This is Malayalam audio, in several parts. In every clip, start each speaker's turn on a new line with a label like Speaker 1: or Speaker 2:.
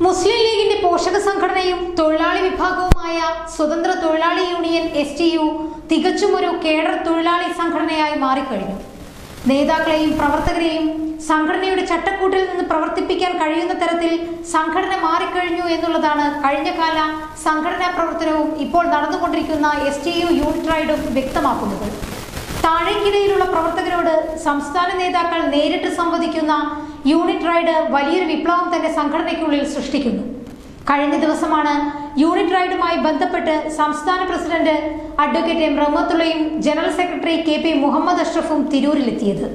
Speaker 1: മുസ്ലിം ലീഗിന്റെ പോഷക സംഘടനയും തൊഴിലാളി വിഭാഗവുമായ സ്വതന്ത്ര തൊഴിലാളി യൂണിയൻ STU തികച്ചും ഒരു കേഡർ തൊഴിലാളി സംഘടനയായി മാറിക്കഴിഞ്ഞു. നേതാക്കളെയും പ്രവർത്തകരെയും സംഘടനയുടെ ചട്ടക്കൂട്ടിൽ നിന്ന് പ്രവർത്തിപ്പിക്കാൻ കഴിയുന്ന തരത്തിൽ സംഘടന മാറിക്കഴിഞ്ഞു എന്നുള്ളതാണ് കഴിഞ്ഞകാല സംഘടനാ പ്രവർത്തനവും ഇപ്പോൾ നടന്നുകൊണ്ടിരിക്കുന്ന STU യൂണിറ്റ് റൈഡും വ്യക്തമാക്കുന്നത്. താഴേക്കിടയിലുള്ള പ്രവർത്തകരോട് സംസ്ഥാന നേതാക്കൾ നേരിട്ട് സംവദിക്കുന്ന യൂണിറ്റ് റൈഡ് വലിയൊരു വിപ്ലവം തന്നെ സംഘടനയ്ക്കുള്ളിൽ സൃഷ്ടിക്കുന്നു. കഴിഞ്ഞ ദിവസമാണ് യൂണിറ്റ് റൈഡുമായി ബന്ധപ്പെട്ട് സംസ്ഥാന പ്രസിഡന്റ് അഡ്വക്കേറ്റ് M റഹ്മത്തുള്ളയും ജനറൽ സെക്രട്ടറി KP മുഹമ്മദ് അഷ്റഫും തിരൂരിലെത്തിയത്.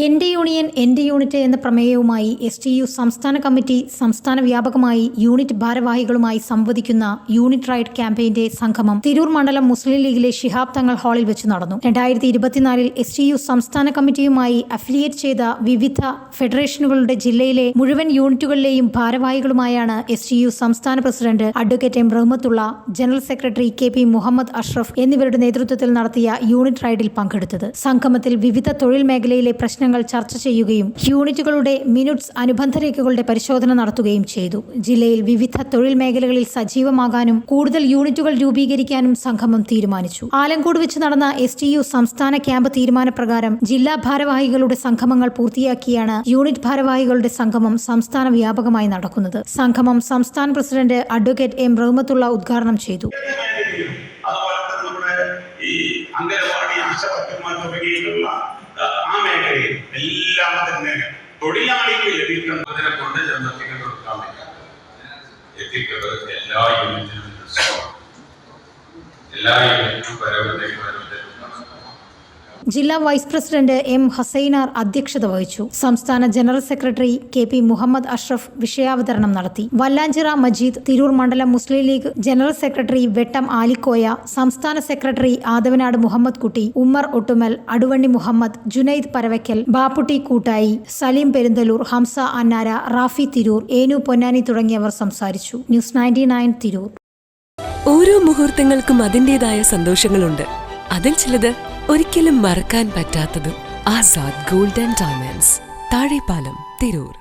Speaker 1: എന്റെ യൂണിയൻ എന്റെ യൂണിറ്റ് എന്ന പ്രമേയവുമായി STU സംസ്ഥാന കമ്മിറ്റി സംസ്ഥാന വ്യാപകമായി യൂണിറ്റ് ഭാരവാഹികളുമായി സംവദിക്കുന്ന യൂണിറ്റ് റൈഡ് ക്യാമ്പയിന്റെ സംഗമം തിരൂർ മണ്ഡലം മുസ്ലിം ലീഗിലെ ശിഹാബ് തങ്ങൾ ഹാളിൽ വെച്ച് നടന്നു. 2024 STU സംസ്ഥാന കമ്മിറ്റിയുമായി അഫിലിയേറ്റ് ചെയ്ത വിവിധ ഫെഡറേഷനുകളുടെ ജില്ലയിലെ മുഴുവൻ യൂണിറ്റുകളിലെയും ഭാരവാഹികളുമായാണ് STU സംസ്ഥാന president advocate M Rahmathulla, general secretary KP Muhammad Ashraf എന്നിവരുടെ നേതൃത്വത്തിൽ നടത്തിയ യൂണിറ്റ് റൈഡിൽ പങ്കെടുത്തത്. സംഗമത്തിൽ വിവിധ തൊഴിൽ മേഖലയിലെ പ്രശ്നങ്ങൾ ചർച്ച ചെയ്യുകയും യൂണിറ്റുകളുടെ മിനുട്സ് അനുബന്ധ രേഖകളുടെ പരിശോധന നടത്തുകയും ചെയ്തു. ജില്ലയിൽ വിവിധ തൊഴിൽ മേഖലകളിൽ സജീവമാകാനും കൂടുതൽ യൂണിറ്റുകൾ രൂപീകരിക്കാനും സംഗമം തീരുമാനിച്ചു. ആലങ്കോട് വെച്ച് നടന്ന STU സംസ്ഥാന ക്യാമ്പ് തീരുമാനപ്രകാരം ജില്ലാ ഭാരവാഹികളുടെ സംഗമങ്ങൾ പൂർത്തിയാക്കിയാണ് യൂണിറ്റ് ഭാരവാഹികളുടെ സംഗമം സംസ്ഥാന വ്യാപകമായി നടക്കുന്നത്. സംഗമം സംസ്ഥാന പ്രസിഡന്റ് അഡ്വക്കേറ്റ് M റഹ്മത്തുള്ള ഉദ്ഘാടനം ചെയ്തു.
Speaker 2: ആ മേഖലയിൽ എല്ലാം തന്നെ തൊഴിലാളിക്ക് ലഭിക്കുന്നതിനെ കൊണ്ട് ജനത്തിന് കൊടുക്കാൻ പറ്റാം. എത്തിക്കേണ്ടത് എല്ലാ യൂണിറ്റിനും വരവിലേക്ക്
Speaker 1: ജില്ലാ വൈസ് പ്രസിഡന്റ് M ഹസൈനാർ അധ്യക്ഷത വഹിച്ചു. സംസ്ഥാന general secretary KP Muhammad Ashraf വിഷയാവതരണം നടത്തി. വല്ലാഞ്ചിറ മജീദ്, തിരൂർ മണ്ഡലം മുസ്ലിം ലീഗ് ജനറൽ സെക്രട്ടറി വെട്ടം ആലിക്കോയ, സംസ്ഥാന സെക്രട്ടറി ആദവനാട് മുഹമ്മദ് കുട്ടി, ഉമ്മർ ഒട്ടുമൽ, അടുവണ്ണി മുഹമ്മദ്, ജുനൈദ് പരവയ്ക്കൽ, ബാപ്പുട്ടി കൂട്ടായി, സലീം പെരുന്തലൂർ, ഹംസ അന്നാര, റാഫി തിരൂർ, ഏനു പൊന്നാനി തുടങ്ങിയവർ സംസാരിച്ചു. ന്യൂസ് 99 തിരൂർ.
Speaker 3: ഓരോ മുഹൂർത്തങ്ങൾക്കും അതിൻ്റെതായ സന്തോഷങ്ങളുണ്ട്. അതിൽ ചിലത് ഒരിക്കലും മറക്കാൻ പറ്റാത്തതും. Azad gold and diamonds, Thazhepalam, Tirur.